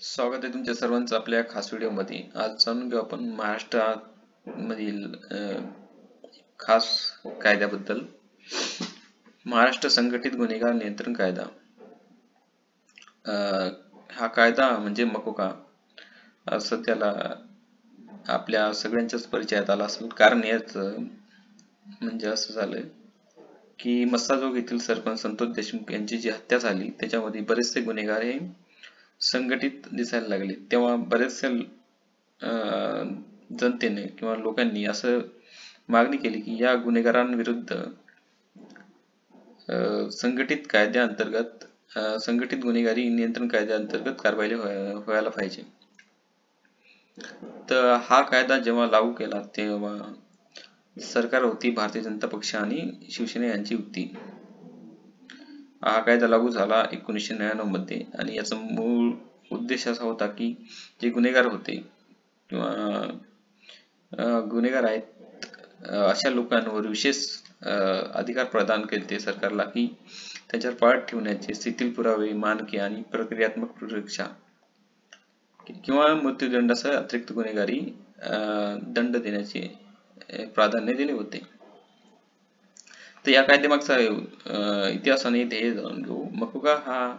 स्वागत आहे तुमच्या सर्वांचं आपल्या खास व्हिडिओमध्ये. आज जाणून घेऊ आपण महाराष्ट्रामधील खास कायद्याबद्दल. महाराष्ट्र संघटित गुन्हेगार नियंत्रण कायदा. हा कायदा म्हणजे मकोका असं त्याला आपल्या सगळ्यांच्याच परिचयात आला असेल. कारण याच म्हणजे असं झालं की मस्साजोग येथील सरपंच संतोष देशमुख यांची जी हत्या झाली त्याच्यामध्ये बरेचसे गुन्हेगार हे संघटित दिसायला लागले. तेव्हा बरेचशा जनतेने किंवा लोकांनी असं मागणी केली की या गुन्हेगारांविरुद्ध संघटित कायद्याअंतर्गत संघटित गुन्हेगारी नियंत्रण कायद्याअंतर्गत कारवाई व्हायला पाहिजे. तर हा कायदा जेव्हा लागू केला तेव्हा सरकार होती भारतीय जनता पक्ष आणि शिवसेना यांची युती. हा कायदा लागू झाला 1999 मध्ये आणि याचा मूळ उद्देश असा होता की जे गुन्हेगार होते किंवा गुन्हेगार आहेत अशा लोकांवर विशेष अधिकार प्रदान केले सरकारला की त्यांच्यावर पाळत ठेवण्याचे शिथिल पुरावे, मानके आणि प्रक्रियात्मक सुरक्षा किंवा मृत्यूदंडासह अतिरिक्त गुन्हेगारी दंड देण्याचे प्राधान्य दिले होते. तर या कायद्यामागचा इतिहास आणि ध्येय जाणून घेऊ. मकोका हा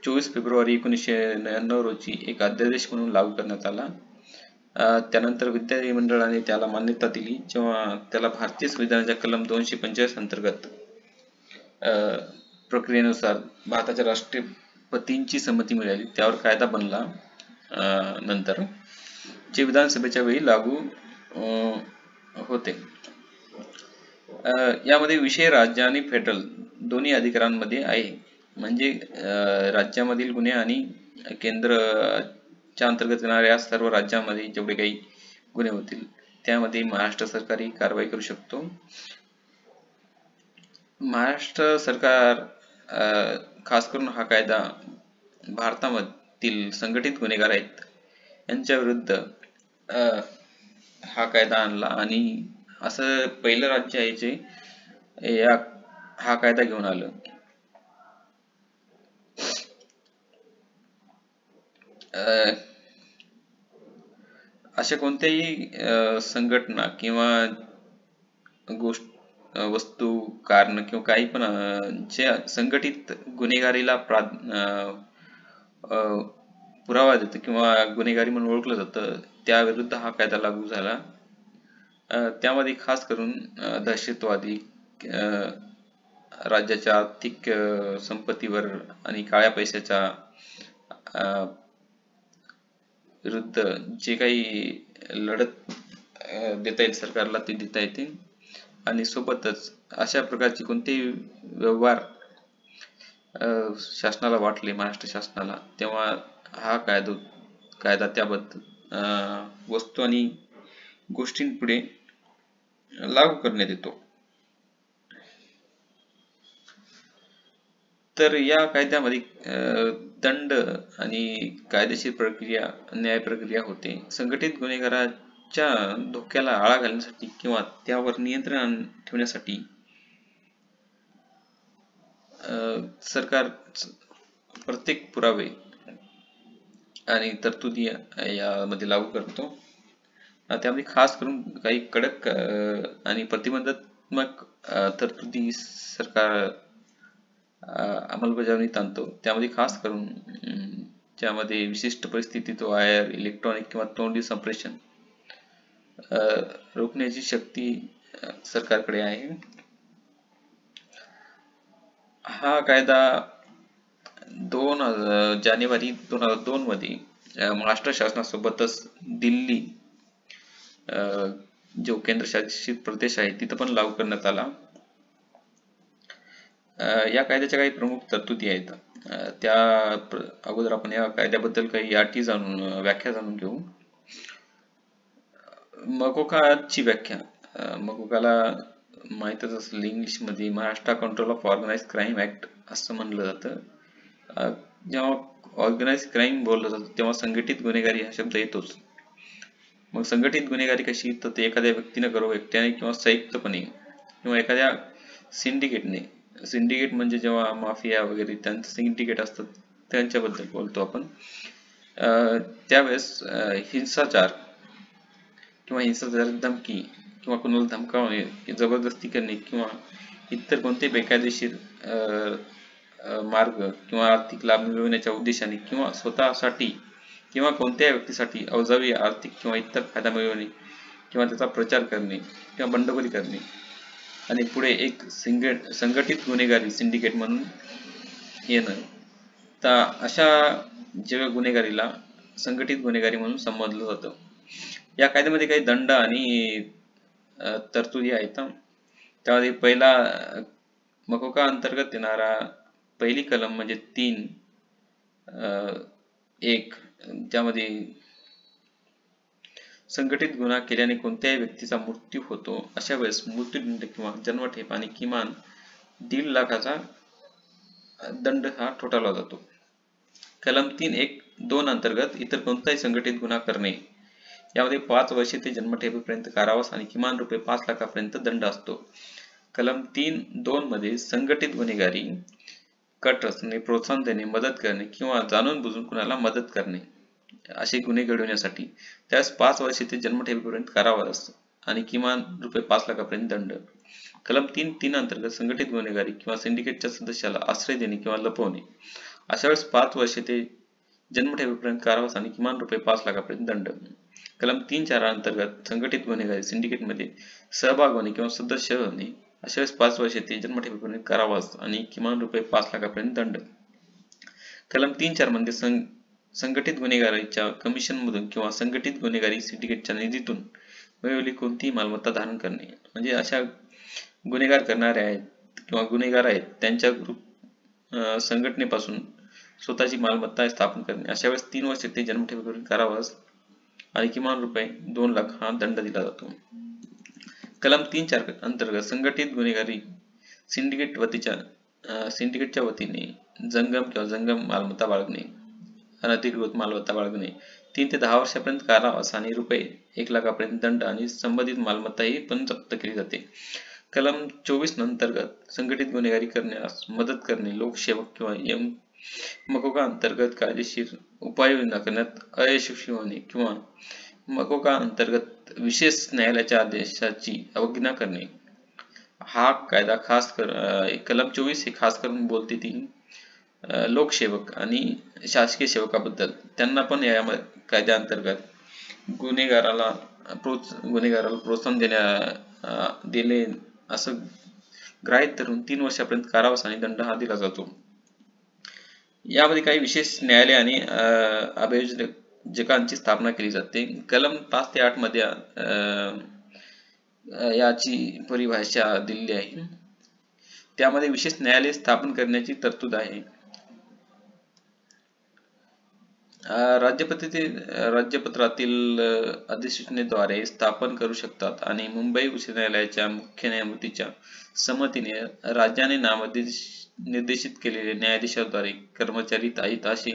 24 फेब्रुवारी 1999 रोजी एक अध्यादेश म्हणून लागू करण्यात आला. त्यानंतर विधिमंडळाने त्याला मान्यता दिली जेव्हा त्याला भारतीय संविधानाच्या कलम 245 अंतर्गत प्रक्रियेनुसार भारताच्या राष्ट्रपतींची संमती मिळाली. त्यावर कायदा बनला. नंतर जे विधानसभेच्या वेळी लागू होते. यामध्ये विषय राज्य आणि फेडरल दोन्ही अधिकारांमध्ये आहे. म्हणजे राज्यामधील गुन्हे आणि केंद्राच्या अंतर्गत येणाऱ्या सर्व राज्यांमध्ये जेवढे काही गुन्हे होतील त्यामध्ये महाराष्ट्र सरकार ही कारवाई करू शकतो. महाराष्ट्र सरकार खास करून हा कायदा भारतामधील संघटित गुन्हेगार आहेत यांच्या विरुद्ध हा कायदा आणला आणि असं पहिलं राज्य आहे जे हा कायदा घेऊन आलं. अशा कोणत्याही संघटना किंवा वस्तू, कारण किंवा काही पण जे संघटित गुन्हेगारीला पुरावा देतं किंवा गुन्हेगारी म्हणून ओळखलं जातं त्याविरुद्ध हा कायदा लागू झाला. त्यामध्ये खास करून दहशतवादी, राज्याच्या आर्थिक संपत्तीवर आणि काळ्या पैशाच्या विरुद्ध जे काही लढत देता येईल सरकारला ते देता येते आणि सोबतच अशा प्रकारचे कोणतेही व्यवहार शासनाला वाटले महाराष्ट्र शासनाला तेव्हा हा कायदा त्याबद्दल वस्तू आणि गोष्टींपुढे लागू करण्यात येतो. तर या कायद्यामध्ये दंड आणि कायदेशीर प्रक्रिया, न्याय प्रक्रिया होते. संघटित गुन्हेगाराच्या धोक्याला आळा घालण्यासाठी किंवा त्यावर नियंत्रण ठेवण्यासाठी सरकार प्रत्येक पुरावे आणि तरतुदी यामध्ये लागू करतो. त्यामध्ये खास करून काही कडक आणि प्रतिबंधात्मक तरतुदी सरकार अंमलबजावणीत आणतो. त्यामध्ये खास करून ज्यामध्ये विशिष्ट परिस्थितीत वायर, इलेक्ट्रॉनिक किंवा तोंडी संप्रेषण रोखण्याची शक्ती सरकारकडे आहे. हा कायदा 2 जानेवारी 2002 मध्ये महाराष्ट्र शासनासोबतच दिल्ली जो केंद्रशासित प्रदेश आहे तिथं पण लागू करण्यात आला. या कायद्याच्या काही प्रमुख तरतुदी आहेत. त्या अगोदर आपण या कायद्याबद्दल काही अटी व्याख्या जाणून घेऊ. मकोकाची व्याख्या. मकोकाला माहितच असेल इंग्लिश मध्ये Maharashtra control of organised crime act असं म्हणलं जातं. जेव्हा ऑर्गनाइज्ड क्राईम बोललं जातं तेव्हा संघटित गुन्हेगारी हा शब्द येतोच. मग संघटित गुन्हेगारी कशी, तर ते एखाद्या व्यक्तीने करो, एकट्याने किंवा संयुक्तपणे किंवा एखाद्या सिंडिकेटने. सिंडिकेट म्हणजे जेव्हा माफिया वगैरे त्यांचं सिंडिकेट असतात त्यांच्याबद्दल बोलतो आपण. त्यावेळेस हिंसाचार किंवा हिंसाचार, धमकी किंवा कोणाला धमकावणे, जबरदस्ती करणे किंवा इतर कोणते बेकायदेशीर मार्ग किंवा आर्थिक लाभ मिळवण्याच्या उद्देशाने किंवा स्वतःसाठी किंवा कोणत्याही व्यक्तीसाठी अवजावी आर्थिक किंवा इतर फायदा मिळवणे किंवा त्याचा प्रचार करणे किंवा बंडखोरी करणे. आणि पुढे एक संघटित गुन्हेगारी सिंडिकेट म्हणून येणं. तर अशा जेव्हा गुन्हेगारीला संघटित गुन्हेगारी म्हणून संबोधलं जातं. या कायद्यामध्ये काही दंड आणि तरतुदी आहेत. त्यामध्ये पहिला मकोका अंतर्गत येणारा पहिली कलम म्हणजे 3(1) ज्यामध्ये संघटित गुन्हा केल्याने कोणत्याही व्यक्तीचा मृत्यू होतो अशा वेळेस मृत्यूदंड किंवा जन्मठेप आणि किमान 1.5 लाखाचा दंड हा ठोठावला जातो. कलम 3(1)(2) अंतर्गत इतर कोणताही संघटित गुन्हा करणे यामध्ये 5 वर्षे ते जन्मठेपेपर्यंत कारावास आणि किमान ₹5 लाखापर्यंत दंड असतो. कलम 3(2) मध्ये संघटित गुन्हेगारी, कट रचणे, प्रोत्साहन देणे, मदत करणे किंवा जाणून बुजून कुणाला मदत करणे असे गुन्हे घडविण्यासाठी त्यास 5 वर्षे ते जन्मठेपेपर्यंत कारावास आणि किमान ₹5 लाखापर्यंत दंड. कलम 3(3) अंतर्गत संघटित गुन्हेगारी किंवा सिंडिकेटच्या सदस्याला आश्रय देणे किंवा लपवणे अशा वेळेस 5 वर्षे ते जन्मठेपेपर्यंत कारावास आणि किमान ₹5 लाखापर्यंत दंड. कलम 3(4) अंतर्गत संघटित गुन्हेगारी सिंडिकेटमध्ये सहभाग होणे किंवा सदस्य होणे अशा वेळेस 5 वर्षे ते जन्मठेपेपर्यंत कारावास आणि किमान ₹5 लाखापर्यंत दंड. कलम 3(4) मध्ये संघटित गुन्हेगारीच्या कमिशनमधून किंवा संघटित गुन्हेगारी सिंडिकेटच्या निधीतून मिळवलेली कोणतीही मालमत्ता धारण करणे. म्हणजे अशा गुन्हेगार करणारे आहेत किंवा गुन्हेगार आहेत त्यांच्या ग्रुप संघटनेपासून स्वतःची मालमत्ता स्थापन करणे अशा वेळेस 3 वर्षे ते जन्मठेपेपर्यंत कारावास आणि किमान ₹2 लाख हा दंड दिला जातो. कलम 3(4) अंतर्गत संघटित गुन्हेगारी सिंडिकेटच्या वतीने जंगम किंवा जंगम मालमत्ता बाळगणे, अनधिकृत मालमत्ता बाळगणे 3 ते 10 वर्षापर्यंत कारावास आणि ₹1 लाखापर्यंत दंड आणि संबंधित मालमत्ता ही पण जप्त केली जाते. कलम 24 अंतर्गत संघटित गुन्हेगारी करण्यास मदत करणे, लोकसेवक किंवा मकोका अंतर्गत कायदेशीर उपाययोजना करण्यात अयशस्वी होणे किंवा मकोका अंतर्गत विशेष न्यायालयाच्या आदेशाची अवज्ञा करणे. हा कायदा कलम 24 हे खास करून बोलते ती लोकसेवक आणि शासकीय सेवकाबद्दल. त्यांना पण या कायद्याअंतर्गत गुन्हेगाराला प्रोत्साहन दिले असं गृहीत धरून 3 वर्षापर्यंत कारावास आणि दंड हा दिला जातो. यामध्ये काही विशेष न्यायालय आणि अभियोजकांची स्थापना केली जाते. कलम 5 ते 8 मध्ये याची परिभाषा दिलेली आहे. त्यामध्ये विशेष न्यायालय स्थापन करण्याची तरतूद आहे. राज्यपत्रातील अधिसूचनेद्वारे स्थापन करू शकतात आणि मुंबई उच्च न्यायालयाच्या मुख्य न्यायमूर्तीच्या संमतीने राज्याने नामनिर्देशित केलेल्या न्यायाधीशाद्वारे कर्मचारी आहेत असे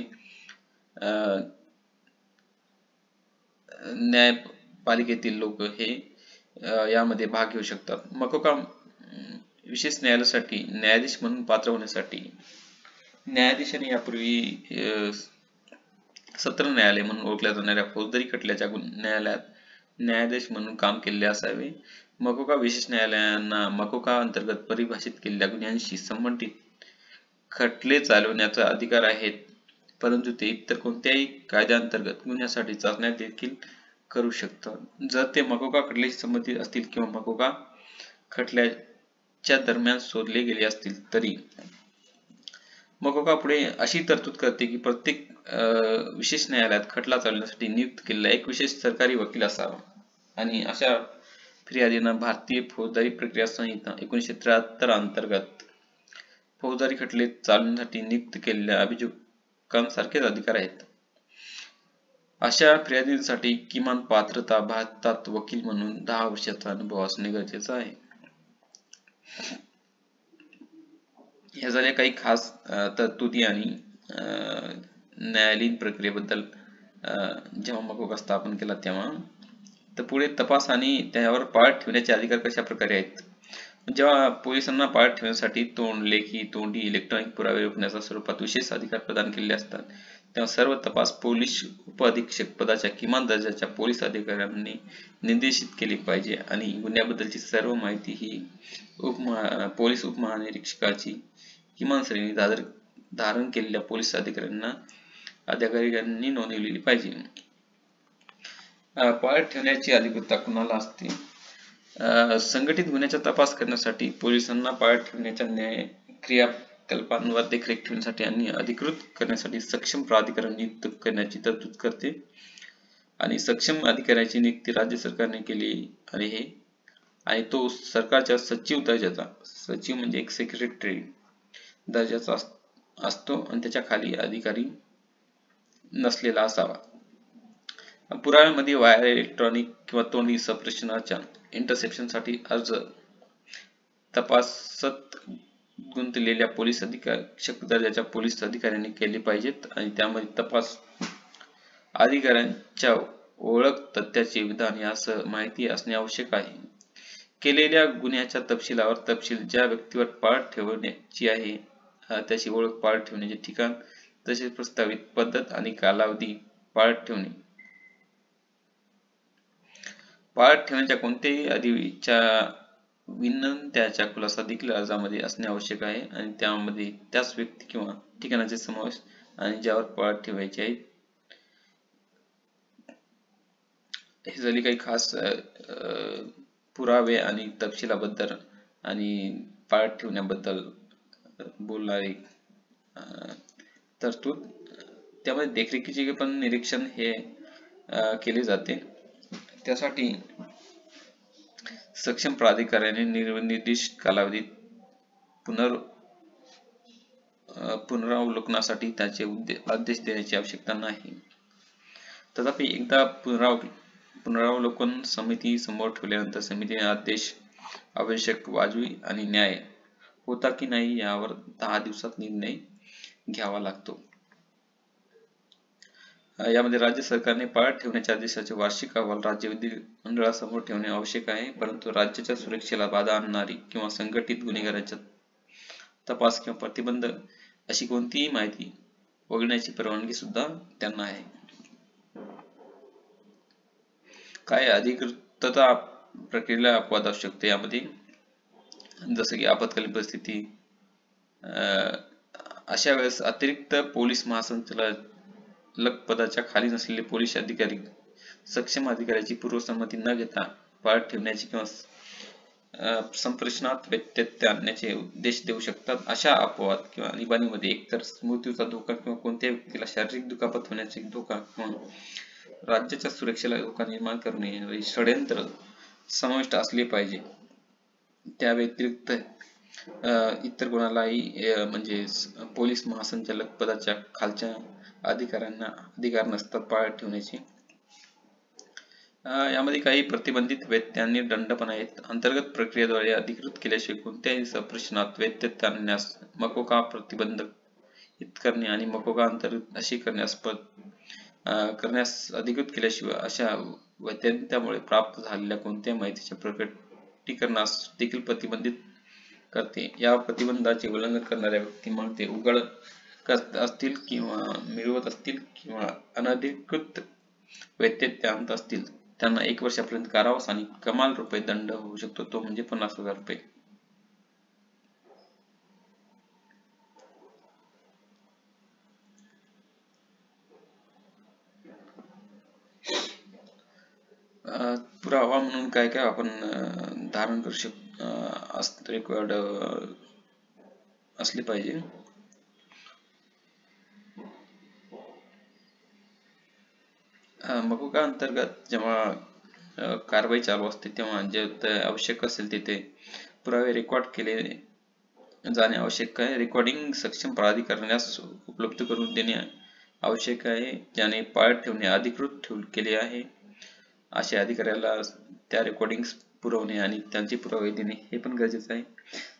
न्यायपालिकेतील लोक हे यामध्ये भाग घेऊ शकतात. मकोका विशेष न्यायालयासाठी न्यायाधीश म्हणून पात्र होण्यासाठी न्यायाधीशाने यापूर्वी सत्र न्यायालय म्हणून ओळखल्या जाणाऱ्या फौजदारी खटल्याच्या न्यायालयात न्यायाधीश म्हणून काम केलेले असावे. मकोका विशेष न्यायालयांना मकोका अंतर्गत परिभाषित केलेल्या गुन्ह्यांशी संबंधित खटले चालवण्याचा अधिकार आहेत, परंतु ते इतर कोणत्याही कायद्याअंतर्गत गुन्ह्यासाठी चाचण्या देखील करू शकतात जर ते मकोका खटल्याशी संबंधित असतील किंवा मकोका खटल्याच्या दरम्यान शोधले गेले असतील तरी. मकोका पुढे अशी तरतूद करते की प्रत्येक विशेष न्यायालयात खटला चालवण्यासाठी नियुक्त केलेला एक विशेष सरकारी वकील असावा आणि अशा फिर्यादींना भारतीय फौजदारी प्रक्रिया संहिता 1973 अंतर्गत फौजदारी खटले चालवण्यासाठी नियुक्त केलेल्या अभियोजकांसारखेच अधिकार आहेत. अशा फिर्यादींसाठी किमान पात्रता भारतात वकील म्हणून 10 वर्षाचा अनुभव असणे गरजेचे आहे. ह्या झाल्या काही खास तरतुदी आणि न्यायालयीन प्रक्रियेबद्दल जेव्हा मकोका स्थापन केला तेव्हा. तर पुढे तपास आणि त्यावर पाळ ठेवण्याचे अधिकार कशा प्रकारे आहेत. जेव्हा पोलिसांना पाळत ठेवण्यासाठी लेखी, तोंडी, इलेक्ट्रॉनिक पुरावे रोखण्याच्या स्वरूपात विशेष अधिकार प्रदान केलेले असतात, तेव्हा सर्व तपास पोलीस उपअधीक्षक पदाच्या किमान दर्जाच्या पोलीस अधिकाऱ्यांनी निर्देशित केली पाहिजे आणि गुन्ह्याबद्दलची सर्व माहिती ही पोलीस उपमहानिरीक्षकाची किमान श्रेणी धारण केलेल्या पोलीस अधिकाऱ्यांनी नोंदवलेली पाहिजे. पाळत ठेवण्याची अधिकृतता कुणाला असते? संघटित गुन्ह्याचा तपास करण्यासाठी, पोलिसांना पाळत ठेवण्याच्या न्याय क्रियाकलापांवर देखरेख ठेवण्यासाठी आणि अधिकृत करण्यासाठी सक्षम प्राधिकरण नियुक्त करण्याची तरतूद करते. आणि सक्षम अधिकाऱ्याची नियुक्ती राज्य सरकारने केली आणि तो सरकारच्या सचिव दर्जाचा, सचिव म्हणजे एक सेक्रेटरी दर्जाचा असतो आणि त्याच्या खाली अधिकारी नसलेला असावा. पुराव्यामध्ये वायर, इलेक्ट्रॉनिक किंवा तोंडी सप्रेषणाच्या इंटरसेप्शनसाठी अर्ज तपासात गुंतलेल्या पोलीस अधीक्षक दर्जाच्या पोलीस अधिकाऱ्यांनी केले पाहिजेत आणि त्यामध्ये तपास अधिकाऱ्यांच्या ओळख, तथ्याचे विधान यासह माहिती असणे आवश्यक आहे. केलेल्या गुन्ह्याच्या तपशील, ज्या व्यक्तीवर पाळत ठेवण्याची आहे त्याची ओळख, पाळत ठेवण्याचे ठिकाण, तसेच प्रस्तावित पद्धत आणि कालावधी, पाळत ठेवण्याच्या कोणत्याही अधिच्या विनंत्याचा खुलासा देखील अर्जामध्ये असणे आवश्यक आहे आणि त्यामध्ये त्याच व्यक्ती किंवा ठिकाणाचे समावेश आणि ज्यावर पाळत ठेवायचे आहे. हे झाली काही खास पुरावे आणि तपशिलाबद्दल आणि पाळत ठेवण्याबद्दल बोलणारी तरतूद. त्यामध्ये देखरेखीचे पण निरीक्षण हे केले जाते. त्यासाठी सक्षम प्राधिकाऱ्याने निर्दिष्ट कालावधीत पुनरावलोकनासाठी त्याचे आदेश देण्याची आवश्यकता नाही. तथापि एकदा पुनरावलोकन समिती समोर ठेवल्यानंतर समितीने आदेश आवश्यक, वाजवी आणि न्याय होता की नाही यावर 10 दिवसात निर्णय घ्यावा लागतो. यामध्ये राज्य सरकारने पाळत ठेवण्याच्या आदेशाचे वार्षिक अहवाल राज्य विधिमंडळासमोर ठेवणे आवश्यक आहे, परंतु राज्याच्या सुरक्षेला बाधा आणणारी किंवा संघटित गुन्हेगारांचा तपास किंवा प्रतिबंध अशी कोणतीही माहिती वगळण्याची परवानगी सुद्धा त्यांना आहे. काय अधिकृतता प्रक्रियेला अपवाद असू शकते यामध्ये? जसं की आपत्कालीन परिस्थिती, अशा वेळेस अतिरिक्त पोलीस महासंचालक पदाच्या खाली नसलेले पोलीस अधिकारी सक्षम अधिकाऱ्याची पूर्वसंमती न घेता पाळत ठेवण्याची किंवा संप्रेषणात व्यत्यय आणण्याचे उद्देश देऊ शकतात. अशा अपवाद किंवा आणीबाणीमध्ये एकतर मृत्यूचा धोका किंवा कोणत्याही व्यक्तीला शारीरिक दुखापत होण्याचा धोका किंवा राज्याच्या सुरक्षेला धोका निर्माण करणे षड्यंत्र समाविष्ट असले पाहिजे. त्या व्यतिरिक्त इतर कोणालाही म्हणजे पोलीस महासंचालक पदाच्या खालच्या अधिकाऱ्यांना अधिकार नसतात पाळत ठेवण्याचे. यामध्ये काही प्रतिबंधित व्यत्यय आणि दंड पण आहेत. अंतर्गत प्रक्रियेद्वारे अधिकृत केल्याशिवाय कोणत्याही संप्रेषणात व्यत्यय आणण्यास, मकोका प्रतिबंधित करणे आणि मकोका अंतर्गत अशी करण्यास अधिकृत केल्याशिवाय अशा व्यत्ययामुळे प्राप्त झालेल्या कोणत्याही माहितीच्या प्रकटीकरणास देखील प्रतिबंधित करते. या प्रतिबंधाचे उल्लंघन करणाऱ्या व्यक्ती मग ते उघड करत असतील किंवा मिळवत असतील किंवा अनधिकृत व्यत्यय आणत असतील, त्यांना 1 वर्षापर्यंत कारावास आणि कमाल रुपये दंड होऊ शकतो, तो म्हणजे 50,000 रुपये. पुरावा म्हणून काय काय आपण धारण करू शकतो, रेकॉर्ड असले पाहिजे. मकोका अंतर्गत जेव्हा कारवाई चालू असते तेव्हा जे आवश्यक असेल तिथे पुरावे रेकॉर्ड केले जाणे आवश्यक आहे. रेकॉर्डिंग सक्षम प्राधिकरणास उपलब्ध करून देणे आवश्यक आहे, ज्याने पाळत ठेवणे अधिकृत केले आहे. अशा अधिकाऱ्याला त्या रेकॉर्डिंग्स पुरवणे आणि त्यांचे पुरावे देणे हे पण गरजेचे आहे.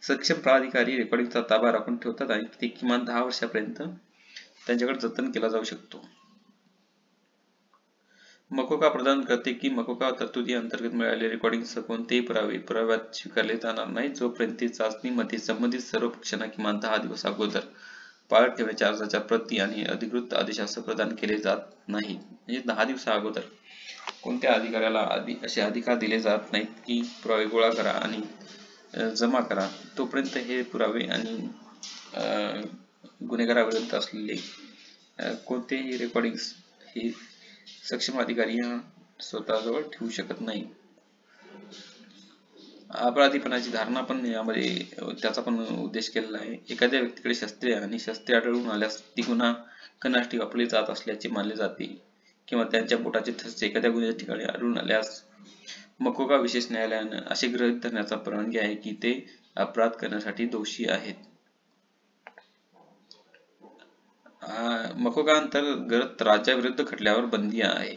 सक्षम प्राधिकारी रेकॉर्डिंगचा ताबा राखून ठेवतात आणि ते किमान 10 वर्षापर्यंत त्यांच्याकडे जतन केला जाऊ शकतो. मकोका प्रदान करते की मकोका तरतुदी अंतर्गत मिळालेले रेकॉर्डिंगसह कोणतेही पुराव्यात स्वीकारले जाणार नाही जोपर्यंत ते चाचणीमध्ये संबंधित सर्व पक्षांना किमान 10 दिवस अगोदर पाळत ठेवण्याच्या अर्जाच्या प्रती आणि अधिकृत आदेशासह प्रदान केले जात नाहीत. म्हणजे 10 दिवसा अगोदर कोणत्या अधिकाऱ्याला असे अधिकार दिले जात नाहीत की पुरावे गोळा करा आणि जमा करा. तोपर्यंत हे पुरावे आणि गुन्हेगाराविरुद्ध असलेले कोणतेही रेकॉर्डिंग्स हे सक्षम अधिकारी स्वतःजवळ ठेवू शकत नाही. अपराधीपणाची धारणा पण यामध्ये त्याचा पण उद्देश केलेला आहे. एखाद्या व्यक्तीकडे शस्त्रे आणि शस्त्रे आढळून आल्यास ती गुन्हा करण्यासाठी वापरली जात असल्याचे मानले जाते किंवा त्यांच्या बोटाचे ठसे एखाद्या गुन्ह्याच्या ठिकाणी आढळून आल्यास मकोका विशेष न्यायालयाने असे गृहीत धरण्याचा परवानगी आहे की ते अपराध करण्यासाठी दोषी आहेत. मकोका अंतर्गत राज्याविरुद्ध खटल्यावर बंदी आहे.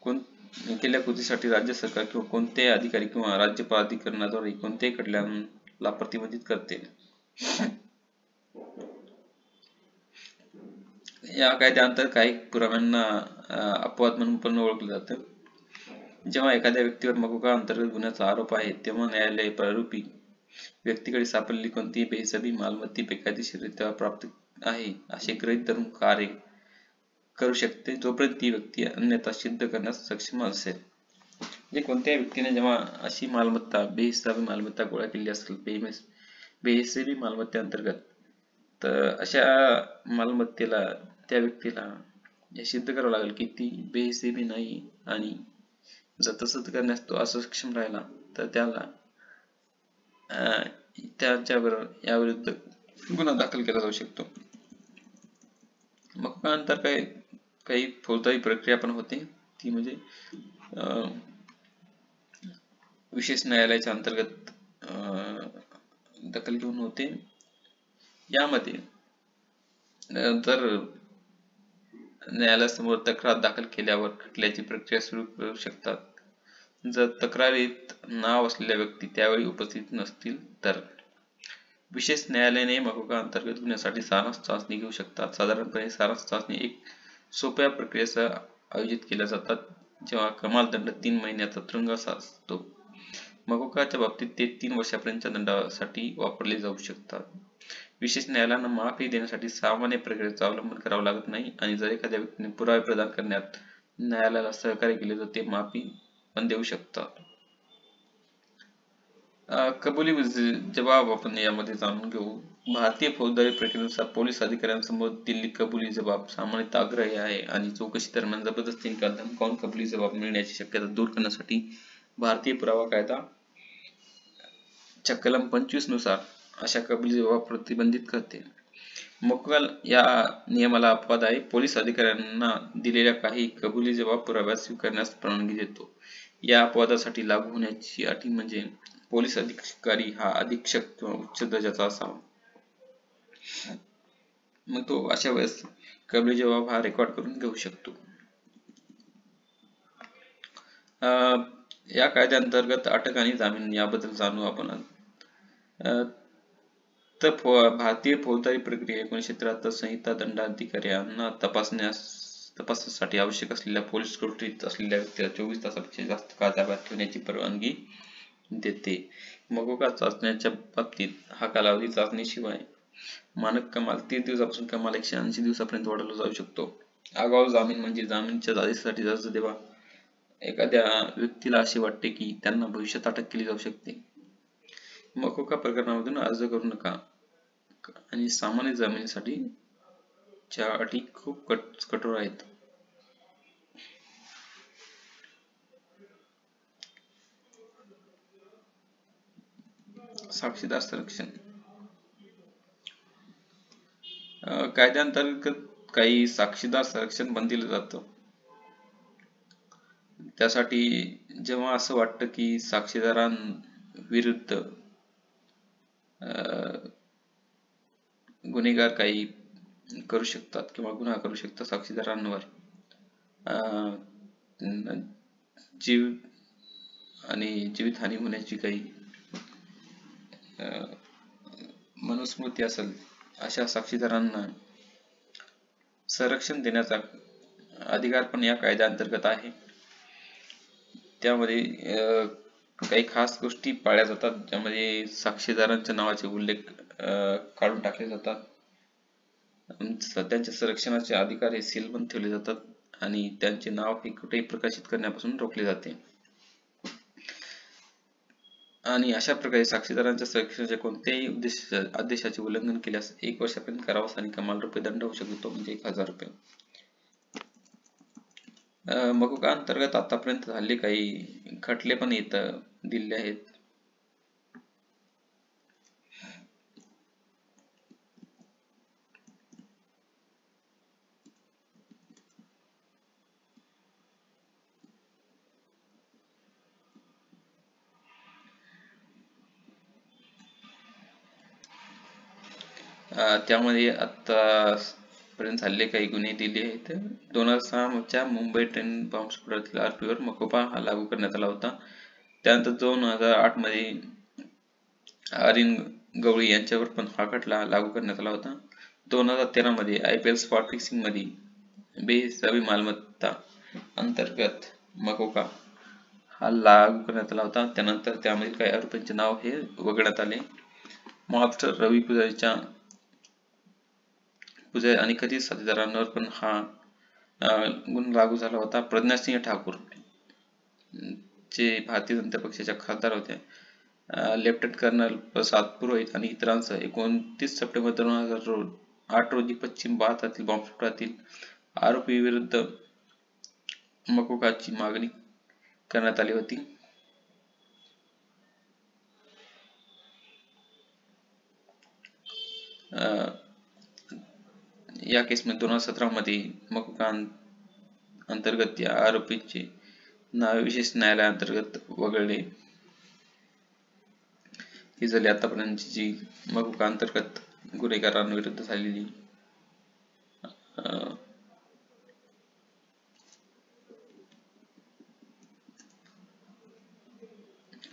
केलेल्या कृतीसाठी राज्य सरकार किंवा कोणतेही अधिकारी किंवा राज्य प्राधिकरणाद्वारे कोणत्याही खटल्याला प्रतिबंधित करते. या कायद्याअंतर्गत काही पुराव्यांना अपवाद म्हणून पण ओळखलं जातं. जेव्हा एखाद्या व्यक्तीवर मकोका अंतर्गत गुन्ह्याचा आरोप आहे तेव्हा न्यायालय प्रारूपी व्यक्तीकडे सापडलेली कोणतीही बेहिशोबी मालमत्ता बेकायदेशीररित्या प्राप्त आहे असे गृहीत धरून कार्य करू शकते जोपर्यंत ती व्यक्ती अन्यथा सिद्ध करण्यास सक्षम असेल. म्हणजे कोणत्याही व्यक्तीने जेव्हा अशी मालमत्ता बेहिशोबी मालमत्ता गोळा केली असेल बेहिशोबी मालमत्तेअंतर्गत तर अशा मालमत्तेला त्या व्यक्तीला हे सिद्ध करावं लागेल की ती बेहिशोबी नाही आणि जर तसं करण्यास तो असक्षम राहिला तर त्याला त्याच्यावर याविरुद्ध गुन्हा दाखल केला जाऊ शकतो. मग नंतर काही फौजदारी प्रक्रिया पण होते ती म्हणजे विशेष न्यायालयाच्या अंतर्गत दखल घेऊन होते. यामध्ये जर न्यायालयासमोर तक्रार दाखल केल्यावर खटल्याची प्रक्रिया सुरू करू शकतात. जर तक्रारीत नाव असलेल्या व्यक्ती त्यावेळी उपस्थित नसतील तर विशेष न्यायालयाने मकोका अंतर्गत गुन्ह्यासाठी सारांश चाचणी घेऊ शकतात. साधारणपणे सारांश चाचणी एक सोप्या प्रक्रियेसह आयोजित केल्या जातात जेव्हा कमाल दंड 3 महिन्याचा तुरुंगवास असतो. मकोकाच्या बाबतीत ते 3 वर्षापर्यंतच्या दंडासाठी वापरले जाऊ शकतात. विशेष न्यायालयांना माफी देण्यासाठी सामान्य प्रक्रियेचे अवलंबन करावे लागत नाही आणि जर एखाद्या व्यक्तीने पुरावे प्रदान करण्यात न्यायालयाला सहकार्य केले तर ते माफी पण देऊ शकतात. कबुली जबाब आपण यामध्ये जाणून घेऊ. भारतीय फौजदारी प्रक्रियेनुसार पोलीस अधिकाऱ्यांसमोर दिल्ली कबुली जबाब सामान्यतः आग्रही आहे आणि चौकशी दरम्यान जबरदस्तीने किंवा धमकावून कबुली जबाब मिळण्याची शक्यता दूर करण्यासाठी भारतीय पुरावा कायदा च्या कलम 25 नुसार अशा कबुली जबाब प्रतिबंधित करते. मकोका या नियमाला अपवाद आहे. पोलीस अधिकाऱ्यांना दिलेल्या काही कबुली जबाब पुराव्यात स्वीकारण्यास परवानगी देतो. या अपवादासाठी लागू होण्याची अटी म्हणजे पोलीस अधिकारी हा अधीक्षक किंवा उच्च दर्जाचा असावा. मग तो अशा वेळेस कबुली जबाब हा रेकॉर्ड करून घेऊ शकतो. या कायद्याअंतर्गत अटक आणि जामीन याबद्दल जाणू आपण. तर भारतीय फौजदारी प्रक्रिया 1973 संहिता दंडाधिकाऱ्यांना तपासासाठी आवश्यक असलेल्या पोलीस कोठडीत असलेल्या व्यक्तीला 24 तासापेक्षा जास्त काळ ताब्यात ठेवण्याची परवानगी देते. मकोका चाचण्याच्या बाबतीत हा कालावधी चाचणीशिवाय मानक कमाल 30 दिवसापासून कमाल 180 दिवसापर्यंत वाढवला जाऊ शकतो. आगाऊ जामीन म्हणजे जामीनच्या आदेशासाठी अर्ज देवा एखाद्या व्यक्तीला असे वाटते की त्यांना भविष्यात अटक केली जाऊ शकते. मकोका प्रकरणामधून अर्ज करू नका आणि सामान्य जामिनासाठी च्या अटी खूप कठोर आहेत. साक्षीदार संरक्षण कायद्याअंतर्गत काही साक्षीदार संरक्षण बंदिलं जातं. त्यासाठी जेव्हा असं वाटतं की साक्षीदारांविरुद्ध गुन्हेगार काही करू शकतात किंवा गुन्हा करू शकतात साक्षीदारांवर जीव आणि जीवितहानी होण्याची काही मनुस्मृती असेल अशा साक्षीदारांना संरक्षण देण्याचा अधिकार पण या कायद्याअंतर्गत आहे. त्यामध्ये काही खास गोष्टी पाळल्या जातात, ज्यामध्ये साक्षीदारांच्या नावाचे उल्लेख काढून टाकले जातात. त्यांच्या संरक्षणाचे अधिकार हे सीलबंद ठेवले जातात आणि त्यांचे नाव हे कुठेही प्रकाशित करण्यापासून रोखले जाते. आणि अशा प्रकारे साक्षीदारांच्या संरक्षणाच्या कोणत्याही आदेशाचे उल्लंघन केल्यास 1 वर्षापर्यंत कारावास आणि कमाल रुपये दंड होऊ शकतो, म्हणजे 1000 रुपये. मकोका अंतर्गत आतापर्यंत हल्ली काही खटले पण दिले आहेत. त्यामध्ये आतापर्यंत हल्ले काही गुन्हे दिले आहेत. 2006 मुंबई ट्रेन बॉम्बस्फोटातील आरोपीवर मकोका हा लागू करण्यात आला होता. त्यानंतर 2008 मध्ये अरिन गवळी यांच्यावर पण हा खटला लागू करण्यात आला होता. 2013 मध्ये IPL स्पॉट फिक्सिंग मध्ये बेहिसाबी मालमत्ता अंतर्गत मकोका हा लागू करण्यात आला होता. त्यानंतर त्यामधील काही आरोपींचे नाव हे वगळण्यात आले. मॉबस्टर रवी पुजारी आणि कथित साथीदारांवर पण हा गुन्हा लागू झाला होता. प्रज्ञासिंह ठाकूर जे भारतीय जनता पक्षाच्या खासदार होते, लेफ्टनंट कर्नल प्रसाद पुरोहित आणि इतरांसह 29 सप्टेंबर 2008 रोजी पश्चिम भारतातील बॉम्बस्फोटातील आरोपी विरुद्ध मकोकाची मागणी करण्यात आली होती. या केसमध्ये 2017 मध्ये मकोका अंतर्गत या आरोपींचे नाव विशेष न्यायालयाअंतर्गत वगळले. ही झाली आतापर्यंतची जी मकोका अंतर्गत गुन्हेगारांविरुद्ध झालेली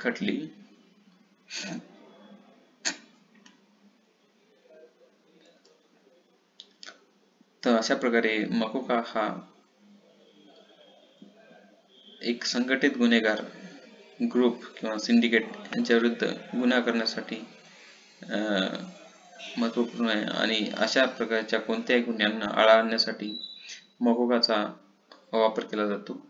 खटली. तर अशा प्रकारे मकोका हा एक संघटित गुन्हेगार ग्रुप किंवा सिंडिकेट यांच्या विरुद्ध गुन्हा करण्यासाठी महत्वपूर्ण आहे आणि अशा प्रकारच्या कोणत्याही गुन्ह्यांना आळा आणण्यासाठी मकोकाचा वापर केला जातो.